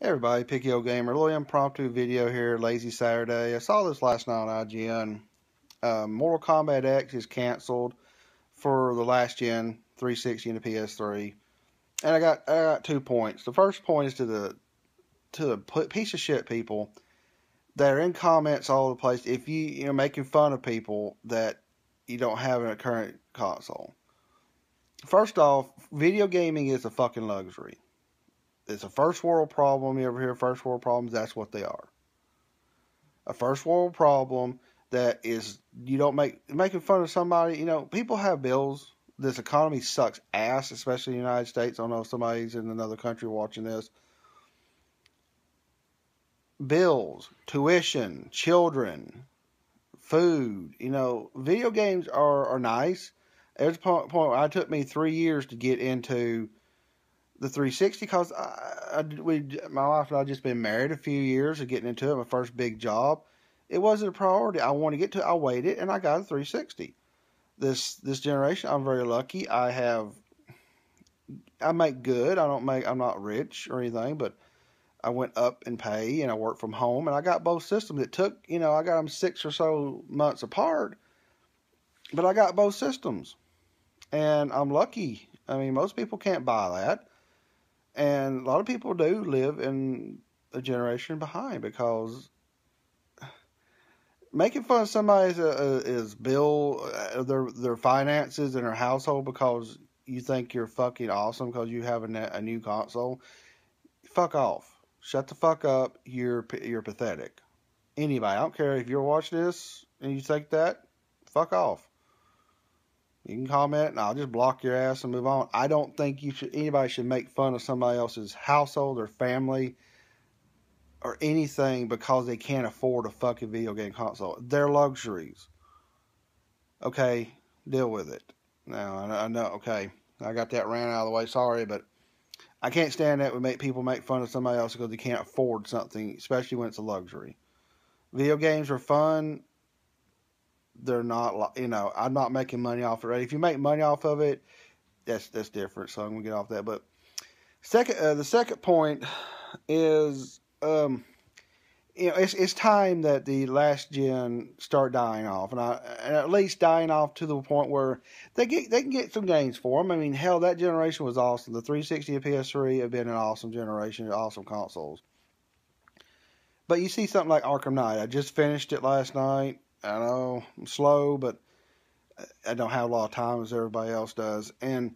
Hey everybody, Picky Old Gamer. A little impromptu video here, lazy Saturday. I saw this last night on IGN. Mortal Kombat X is canceled for the last gen 360 and the PS3. And I got 2 points. The first point is to the piece of shit people that are in comments all over the place. If you're making fun of people that you don't have a current console. First off, video gaming is a fucking luxury. It's a first world problem. You ever hear first world problems? That's what they are. A first world problem that is, you don't making fun of somebody. People have bills. This economy sucks ass, especially in the United States. I don't know if somebody's in another country watching this. Bills, tuition, children, food. Video games are nice. There's a point where it took me 3 years to get into the 360 because my wife and I just been married a few years of getting into it. My first big job. It wasn't a priority. I want to get to it. I waited and I got a 360. This generation, I'm very lucky. I make good. I'm not rich or anything, but I went up in pay and I worked from home and I got both systems. It took, I got them 6 or so months apart, but I got both systems and I'm lucky. I mean, most people can't buy that. And a lot of people do live in a generation behind because making fun of somebody's is bill their finances and their household because you think you're fucking awesome because you have a new console. Fuck off. Shut the fuck up. You're pathetic. Anybody, I don't care if you're watching this and you think that, fuck off. You can comment and I'll just block your ass and move on. I don't think anybody should make fun of somebody else's household or family or anything because they can't afford a fucking video game console. They're luxuries. Okay, deal with it. Now, I know, okay, I got that rant out of the way, sorry, but I can't stand that we people make fun of somebody else because they can't afford something, especially when it's a luxury. Video games are fun. They're not, I'm not making money off it. Right? If you make money off of it, that's different. So I'm gonna get off that. But the second point is, it's time that the last gen start dying off, and at least dying off to the point where they can get some gains for them. I mean, hell, that generation was awesome. The 360 and PS3 have been an awesome generation, awesome consoles. But you see something like Arkham Knight. I just finished it last night. I know I'm slow, but I don't have a lot of time as everybody else does. And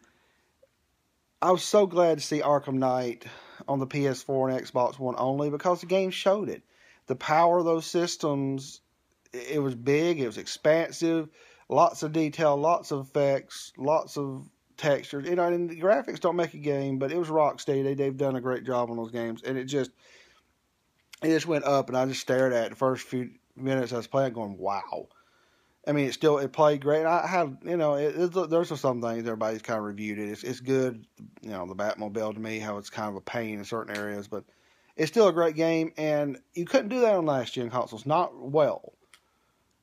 I was so glad to see Arkham Knight on the PS4 and Xbox One only because the game showed it. The power of those systems, it was big, it was expansive, lots of detail, lots of effects, lots of textures. And the graphics don't make a game, but it was Rocksteady. They've done a great job on those games. And it just went up, and I just stared at it the first few minutes I was playing going, wow. I mean, it played great. I had, there's some things everybody's kind of reviewed it. It's good, the Batmobile to me, how it's kind of a pain in certain areas, but it's still a great game, and you couldn't do that on last-gen consoles, not well,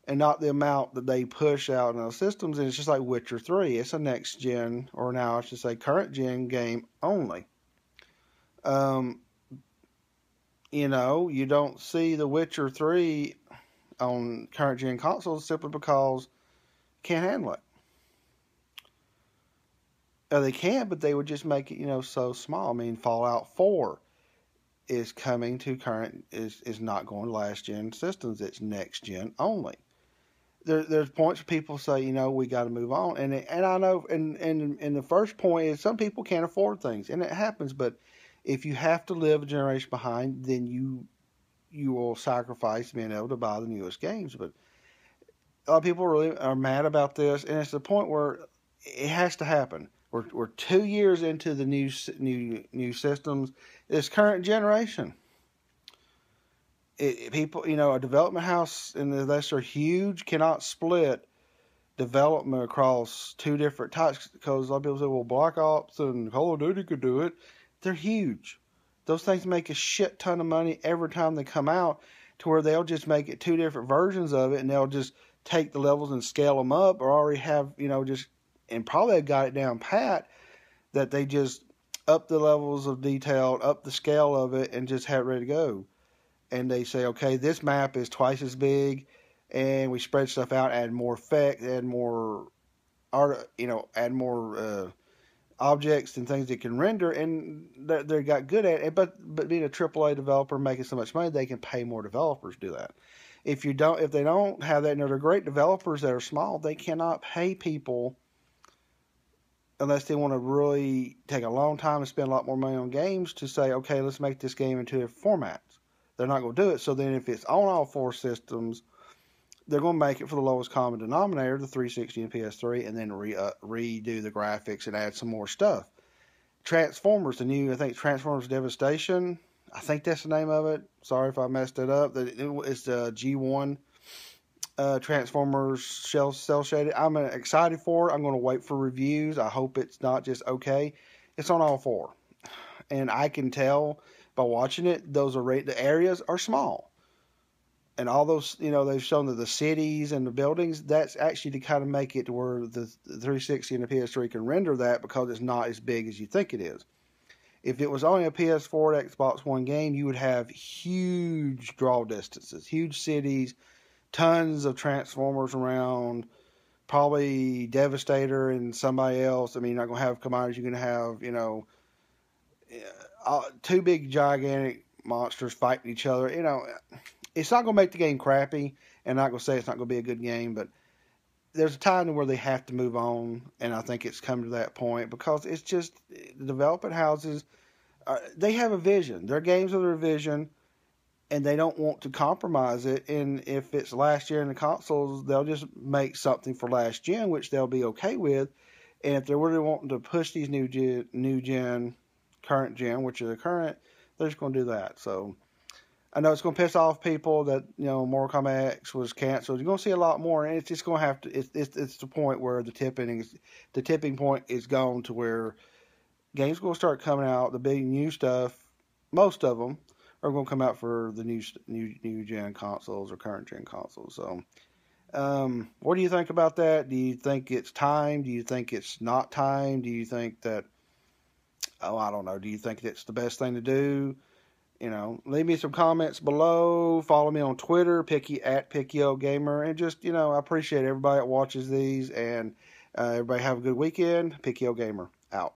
and not the amount that they push out in those systems, and it's just like Witcher 3. It's a next-gen, or now I should say current-gen game only. You don't see The Witcher 3 on current gen consoles simply because can't handle it. They can, but they would just make it, so small. I mean, Fallout 4 is coming to is not going to last gen systems. It's next gen only. There's points where people say, we got to move on, and I know, and the first point is some people can't afford things, and it happens. But if you have to live a generation behind, then you will sacrifice being able to buy the newest games. But a lot of people really are mad about this, and it's the point where it has to happen. We're 2 years into the new systems. This current generation, people, a development house, unless they're huge, cannot split development across two different types because a lot of people say, well, Black Ops and Call of Duty could do it. They're huge. Those things make a shit ton of money every time they come out to where they'll just make it two different versions of it, and they'll just take the levels and scale them up, or already have, and probably have got it down pat that they just up the levels of detail, up the scale of it, and just have it ready to go. And they say, okay, this map is twice as big, and we spread stuff out, add more effect, add more art, add more objects and things that can render, and they got good at it. But being a AAA developer making so much money, they can pay more developers to do that. If they don't have that, they're great developers that are small, they cannot pay people unless they want to really take a long time and spend a lot more money on games to say, okay, let's make this game into different formats. They're not going to do it. So then if it's on all 4 systems, they're going to make it for the lowest common denominator, the 360 and PS3, and then redo the graphics and add some more stuff. Transformers, I think Transformers Devastation, I think that's the name of it. Sorry if I messed it up. It's the G1 Transformers cell shaded. I'm excited for it. I'm going to wait for reviews. I hope it's not just okay. It's on all 4, and I can tell by watching it, the areas are small, and all those, they've shown that the cities and the buildings, that's actually to kind of make it to where the 360 and the PS3 can render that, because it's not as big as you think it is. If it was only a PS4 Xbox One game, you would have huge draw distances, huge cities, tons of Transformers around, probably Devastator and somebody else. I mean, you're not going to have commanders. You're going to have, 2 big, gigantic monsters fighting each other. It's not going to make the game crappy, and I'm not going to say it's not going to be a good game, but there's a time where they have to move on, and I think it's come to that point, because it's just, the development houses, they have a vision. Their games are their vision, and they don't want to compromise it. And if it's last year in the consoles, they'll just make something for last gen, which they'll be okay with. And if they're really wanting to push these current gen, which are the current, they're just going to do that. So I know it's going to piss off people that, Mortal Kombat X was canceled. You're going to see a lot more, and it's just going to have to. It's the point where the tipping point is gone, to where games are going to start coming out. The big new stuff, most of them, are going to come out for the new gen consoles or current gen consoles. So, what do you think about that? Do you think it's time? Do you think it's not time? Do you think that, I don't know. Do you think it's the best thing to do? Leave me some comments below. Follow me on Twitter, @PickyOGamer, and just, I appreciate everybody that watches these, and everybody have a good weekend. PickyOGamer out.